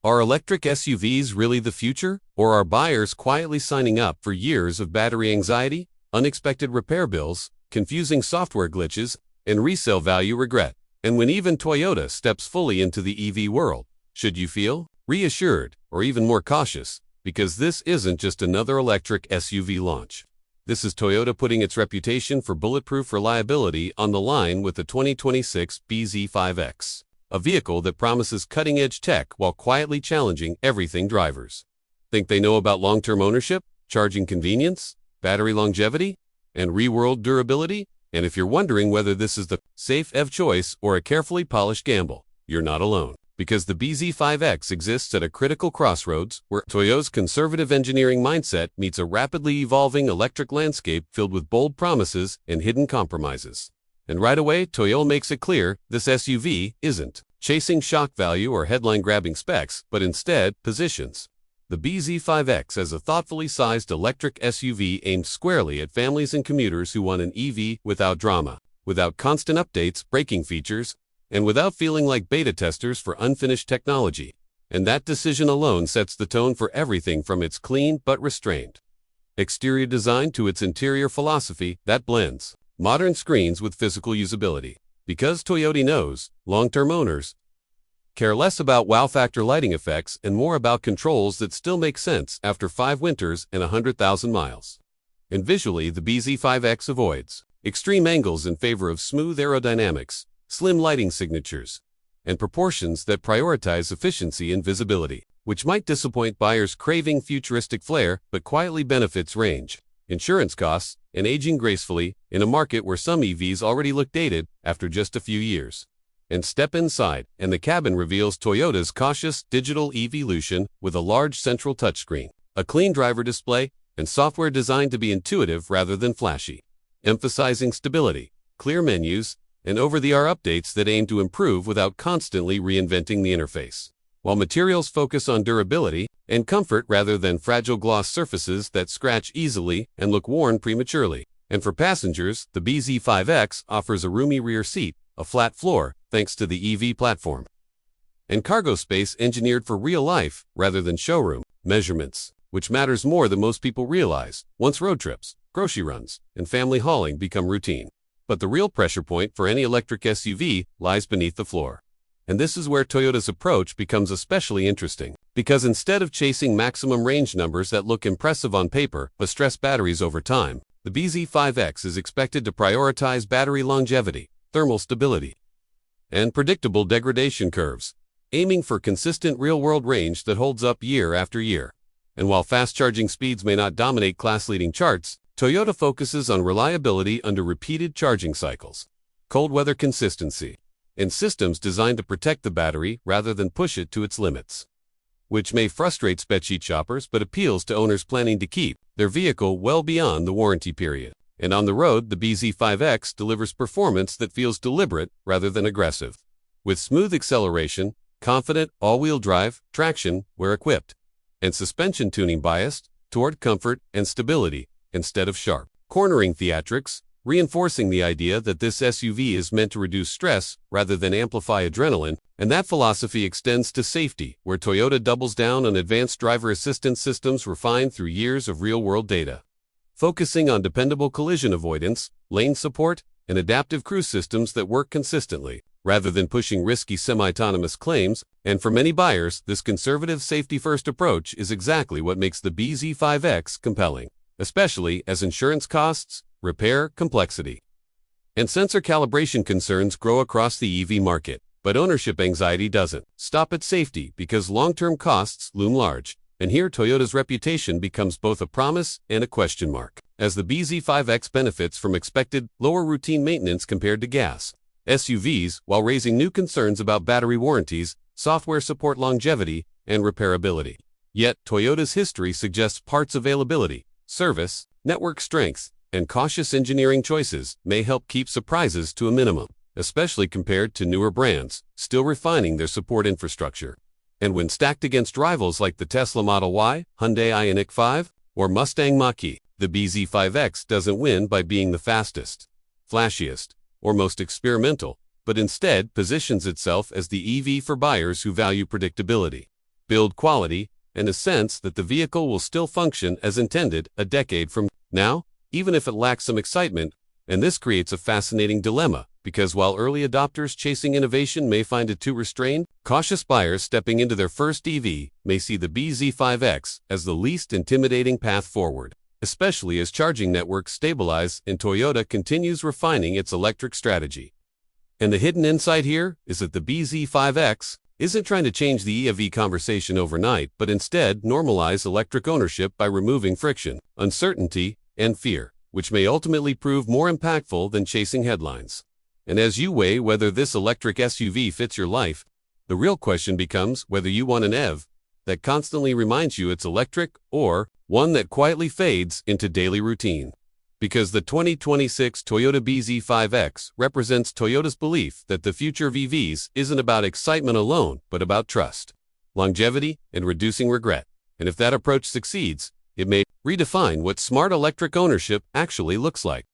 Are electric SUVs really the future, or are buyers quietly signing up for years of battery anxiety, unexpected repair bills, confusing software glitches, and resale value regret? And when even Toyota steps fully into the EV world, should you feel reassured or even more cautious? Because this isn't just another electric SUV launch. This is Toyota putting its reputation for bulletproof reliability on the line with the 2026 bZ5X. A vehicle that promises cutting-edge tech while quietly challenging everything drivers. Think they know about long-term ownership, charging convenience, battery longevity, and real-world durability? And if you're wondering whether this is the safe EV choice or a carefully polished gamble, you're not alone. Because the bZ5X exists at a critical crossroads where Toyota's conservative engineering mindset meets a rapidly evolving electric landscape filled with bold promises and hidden compromises. And right away, Toyota makes it clear this SUV isn't chasing shock value or headline-grabbing specs, but instead positions the bZ5X as a thoughtfully sized electric SUV aimed squarely at families and commuters who want an EV without drama, without constant updates, braking features, and without feeling like beta testers for unfinished technology. And that decision alone sets the tone for everything from its clean but restrained exterior design to its interior philosophy that blends modern screens with physical usability. Because Toyota knows long-term owners care less about wow factor lighting effects and more about controls that still make sense after 5 winters and 100,000 miles. And visually, the bZ5X avoids extreme angles in favor of smooth aerodynamics, slim lighting signatures, and proportions that prioritize efficiency and visibility, which might disappoint buyers craving futuristic flair but quietly benefits range, insurance costs, and aging gracefully in a market where some EVs already look dated after just a few years. And step inside, and the cabin reveals Toyota's cautious digital evolution with a large central touchscreen, a clean driver display, and software designed to be intuitive rather than flashy, emphasizing stability, clear menus, and over-the-air updates that aim to improve without constantly reinventing the interface. While materials focus on durability and comfort rather than fragile gloss surfaces that scratch easily and look worn prematurely. And for passengers, the bZ5X offers a roomy rear seat, a flat floor, thanks to the EV platform, and cargo space engineered for real life rather than showroom measurements, which matters more than most people realize once road trips, grocery runs, and family hauling become routine. But the real pressure point for any electric SUV lies beneath the floor. And this is where Toyota's approach becomes especially interesting, because instead of chasing maximum range numbers that look impressive on paper but stress batteries over time, the bZ5X is expected to prioritize battery longevity, thermal stability, and predictable degradation curves, aiming for consistent real-world range that holds up year after year. And while fast charging speeds may not dominate class-leading charts, Toyota focuses on reliability under repeated charging cycles, cold weather consistency, and systems designed to protect the battery rather than push it to its limits, which may frustrate spreadsheet shoppers but appeals to owners planning to keep their vehicle well beyond the warranty period. And on the road, the bZ5X delivers performance that feels deliberate rather than aggressive, with smooth acceleration, confident all-wheel drive traction where equipped, and suspension tuning biased toward comfort and stability instead of sharp cornering theatrics, reinforcing the idea that this SUV is meant to reduce stress rather than amplify adrenaline. And that philosophy extends to safety, where Toyota doubles down on advanced driver assistance systems refined through years of real-world data, focusing on dependable collision avoidance, lane support, and adaptive cruise systems that work consistently, rather than pushing risky semi-autonomous claims. And for many buyers, this conservative safety-first approach is exactly what makes the bZ5X compelling, especially as insurance costs, repair complexity, and sensor calibration concerns grow across the EV market. But ownership anxiety doesn't stop at safety, because long-term costs loom large. And here Toyota's reputation becomes both a promise and a question mark, as the bZ5X benefits from expected lower routine maintenance compared to gas SUVs, while raising new concerns about battery warranties, software support longevity, and repairability. Yet Toyota's history suggests parts availability, service, network strength, and cautious engineering choices may help keep surprises to a minimum, especially compared to newer brands still refining their support infrastructure. And when stacked against rivals like the Tesla Model Y, Hyundai Ioniq 5, or Mustang Mach-E, the bZ5X doesn't win by being the fastest, flashiest, or most experimental, but instead positions itself as the EV for buyers who value predictability, build quality, and a sense that the vehicle will still function as intended a decade from now, even if it lacks some excitement. And this creates a fascinating dilemma, because while early adopters chasing innovation may find it too restrained, cautious buyers stepping into their first EV may see the bZ5X as the least intimidating path forward, especially as charging networks stabilize and Toyota continues refining its electric strategy. And the hidden insight here is that the bZ5X isn't trying to change the EV conversation overnight, but instead normalize electric ownership by removing friction, uncertainty, and fear, which may ultimately prove more impactful than chasing headlines. And as you weigh whether this electric SUV fits your life, the real question becomes whether you want an EV that constantly reminds you it's electric or one that quietly fades into daily routine. Because the 2026 Toyota bZ5X represents Toyota's belief that the future of EVs isn't about excitement alone, but about trust, longevity, and reducing regret. And if that approach succeeds, it may redefine what smart electric ownership actually looks like.